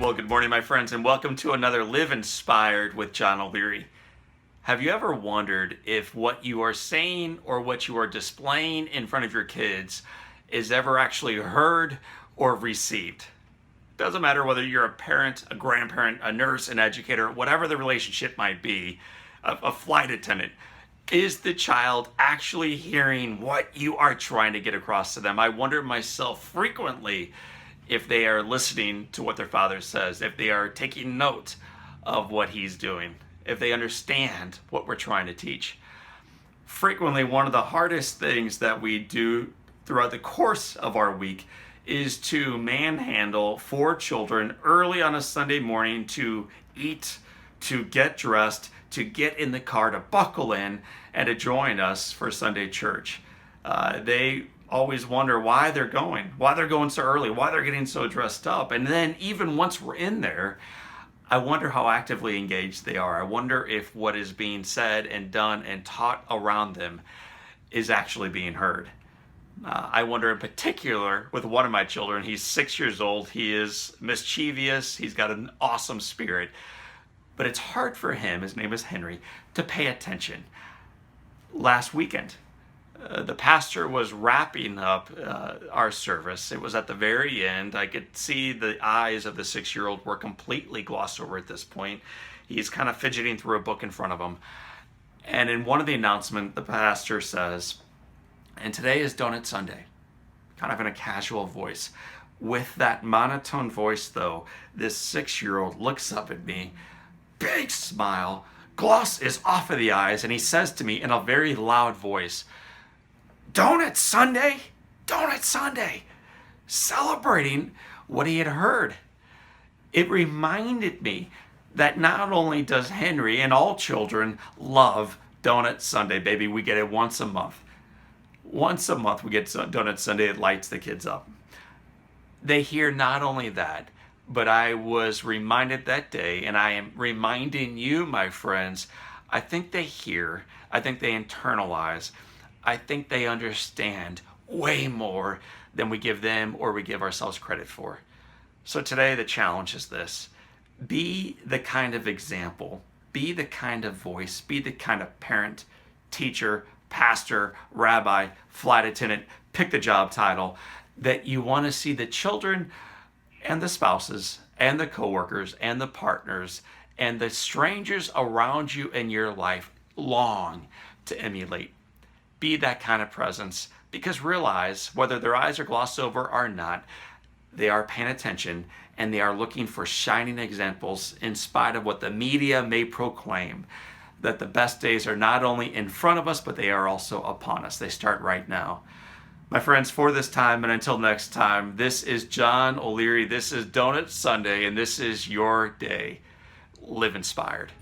Well, good morning, my friends, and welcome to another Live Inspired with John O'Leary. Have you ever wondered if what you are saying or what you are displaying in front of your kids is ever actually heard or received? Doesn't matter whether you're a parent, a grandparent, a nurse, an educator, whatever the relationship might be, a flight attendant. Is the child actually hearing what you are trying to get across to them? I wonder myself frequently if they are listening to what their father says, if they are taking note of what he's doing, if they understand what we're trying to teach. Frequently, one of the hardest things that we do throughout the course of our week is to manhandle 4 children early on a Sunday morning to eat, to get dressed, to get in the car, to buckle in, and to join us for Sunday church. They always wonder why they're going so early, why they're getting so dressed up. And then even once we're in there, I wonder how actively engaged they are. I wonder if what is being said and done and taught around them is actually being heard. I wonder in particular with one of my children. He's 6 years old. He is mischievous. He's got an awesome spirit. But it's hard for him, his name is Henry, to pay attention. Last weekend, the pastor was wrapping up our service. It was at the very end. I could see the eyes of the 6-year-old were completely glossed over at this point. He's kind of fidgeting through a book in front of him. And in one of the announcements, the pastor says, "And today is Donut Sunday," kind of in a casual voice. With that monotone voice, though, this 6-year-old looks up at me, big smile, gloss is off of the eyes, and he says to me in a very loud voice, "Donut Sunday? Donut Sunday," celebrating what he had heard. It reminded me that not only does Henry and all children love Donut Sunday, baby, we get it once a month. Once a month we get Donut Sunday. It lights the kids up. They hear not only that, but I was reminded that day, and I am reminding you, my friends, I think they hear, I think they internalize, I think they understand way more than we give them or we give ourselves credit for. So today the challenge is this: be the kind of example, be the kind of voice, be the kind of parent, teacher, pastor, rabbi, flight attendant, pick the job title, that you want to see the children and the spouses and the coworkers and the partners and the strangers around you in your life long to emulate. Be that kind of presence, because realize whether their eyes are glossed over or not, they are paying attention and they are looking for shining examples in spite of what the media may proclaim, that the best days are not only in front of us, but they are also upon us. They start right now. My friends, for this time and until next time, this is John O'Leary, this is Donut Sunday, and this is your day. Live inspired.